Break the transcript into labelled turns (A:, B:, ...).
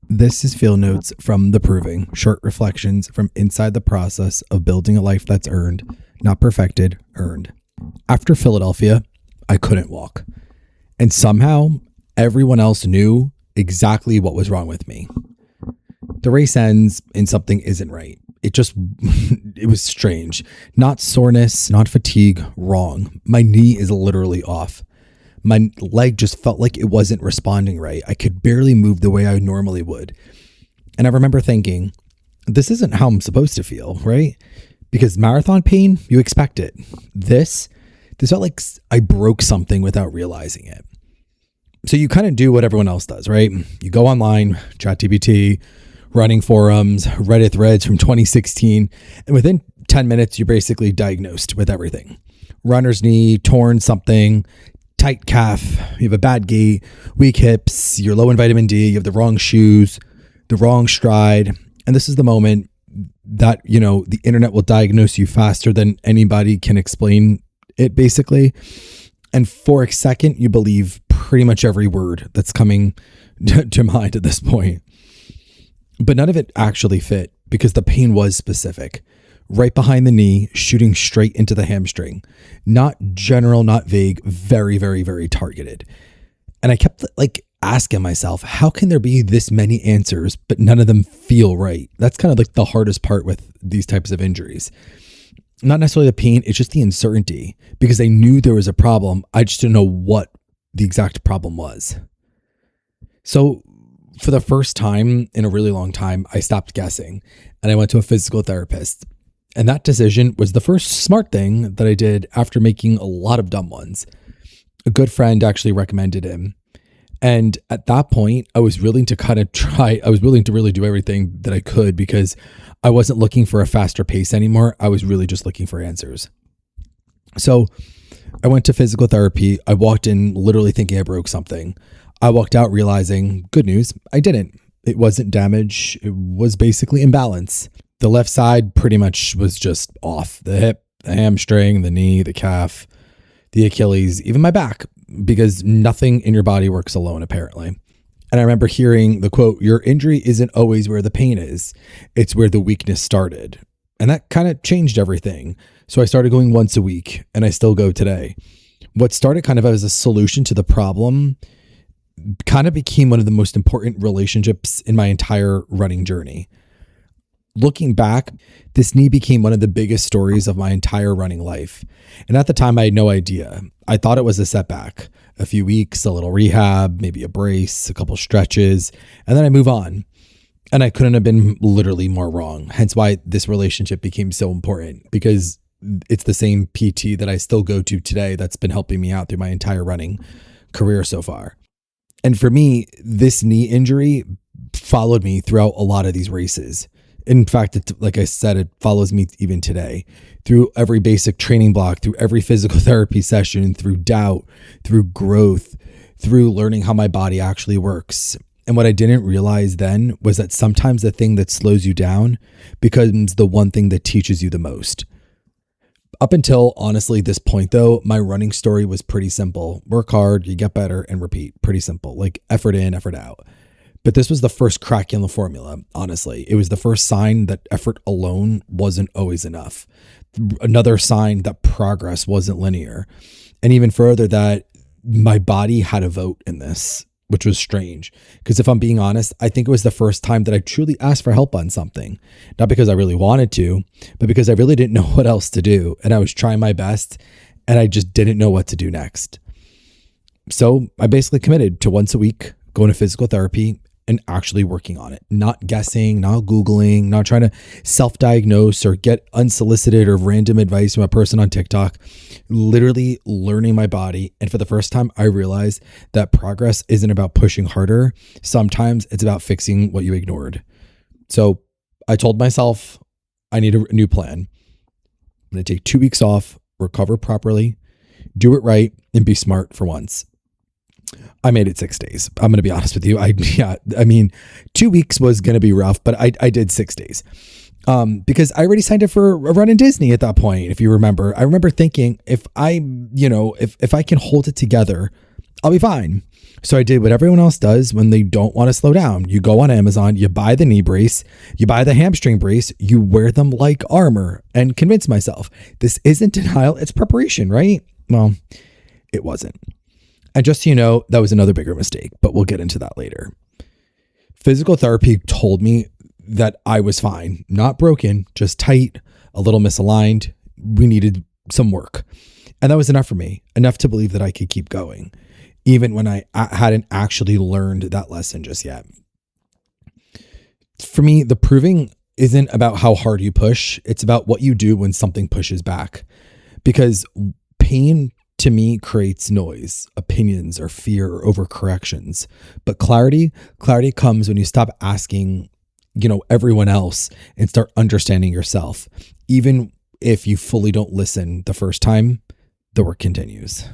A: This is Field Notes from The Proving, short reflections from inside the process of building a life that's earned, not perfected, earned. After Philadelphia, I couldn't walk. And somehow, everyone else knew exactly what was wrong with me. The race ends and something isn't right. It was strange. Not soreness, not fatigue, wrong. My knee is literally off. My leg just felt like it wasn't responding right. I could barely move the way I normally would. And I remember thinking, this isn't how I'm supposed to feel, right? Because marathon pain, you expect it. This felt like I broke something without realizing it. So you kind of do what everyone else does, right? You go online, ChatGPT, running forums, Reddit threads from 2016, and within 10 minutes, you're basically diagnosed with everything. Runner's knee, torn something, tight calf, you have a bad gait, weak hips, you're low in vitamin D, you have the wrong shoes, the wrong stride. And this is the moment that, the internet will diagnose you faster than anybody can explain it, basically. And for a second, you believe pretty much every word that's coming to mind at this point. But none of it actually fit because the pain was specific. Right behind the knee, shooting straight into the hamstring. Not general, not vague, very, very, very targeted. And I kept asking myself, how can there be this many answers, but none of them feel right? That's kind of the hardest part with these types of injuries. Not necessarily the pain, it's just the uncertainty, because I knew there was a problem. I just didn't know what the exact problem was. So for the first time in a really long time, I stopped guessing and I went to a physical therapist. And that decision was the first smart thing that I did after making a lot of dumb ones. A good friend actually recommended him. And at that point, I was willing to really do everything that I could because I wasn't looking for a faster pace anymore. I was really just looking for answers. So I went to physical therapy. I walked in literally thinking I broke something. I walked out realizing, good news, I didn't. It wasn't damage. It was basically imbalance. The left side pretty much was just off. The hip, the hamstring, the knee, the calf, the Achilles, even my back, because nothing in your body works alone, apparently. And I remember hearing the quote, your injury isn't always where the pain is. It's where the weakness started. And that kind of changed everything. So I started going once a week and I still go today. What started kind of as a solution to the problem kind of became one of the most important relationships in my entire running journey. Looking back, this knee became one of the biggest stories of my entire running life. And at the time, I had no idea. I thought it was a setback, a few weeks, a little rehab, maybe a brace, a couple stretches, and then I move on. And I couldn't have been literally more wrong. Hence why this relationship became so important, because it's the same PT that I still go to today that's been helping me out through my entire running career so far. And for me, this knee injury followed me throughout a lot of these races. In fact, like I said, it follows me even today through every basic training block, through every physical therapy session, through doubt, through growth, through learning how my body actually works. And what I didn't realize then was that sometimes the thing that slows you down becomes the one thing that teaches you the most. Up until honestly this point though, my running story was pretty simple. Work hard, you get better, and repeat. Pretty simple, like effort in, effort out. But this was the first crack in the formula, honestly. It was the first sign that effort alone wasn't always enough. Another sign that progress wasn't linear. And even further, that my body had a vote in this, which was strange. Because if I'm being honest, I think it was the first time that I truly asked for help on something. Not because I really wanted to, but because I really didn't know what else to do. And I was trying my best, and I just didn't know what to do next. So I basically committed to once a week going to physical therapy and actually working on it, not guessing, not Googling, not trying to self-diagnose or get unsolicited or random advice from a person on TikTok, literally learning my body. And for the first time, I realized that progress isn't about pushing harder. Sometimes it's about fixing what you ignored. So I told myself I need a new plan. I'm going to take 2 weeks off, recover properly, do it right, and be smart for once. I made it 6 days. I'm going to be honest with you. 2 weeks was going to be rough, but I did 6 days. Because I already signed up for a run in Disney at that point. If you remember, I remember thinking if I can hold it together, I'll be fine. So I did what everyone else does when they don't want to slow down. You go on Amazon, you buy the knee brace, you buy the hamstring brace, you wear them like armor, and convince myself this isn't denial, it's preparation, right? Well, it wasn't. And just so you know, that was another bigger mistake, but we'll get into that later. Physical therapy told me that I was fine, not broken, just tight, a little misaligned. We needed some work. And that was enough for me, enough to believe that I could keep going, even when I hadn't actually learned that lesson just yet. For me, the proving isn't about how hard you push. It's about what you do when something pushes back. Because pain, to me, creates noise, opinions, or fear, or overcorrections. But clarity comes when you stop asking, everyone else and start understanding yourself. Even if you fully don't listen the first time, the work continues.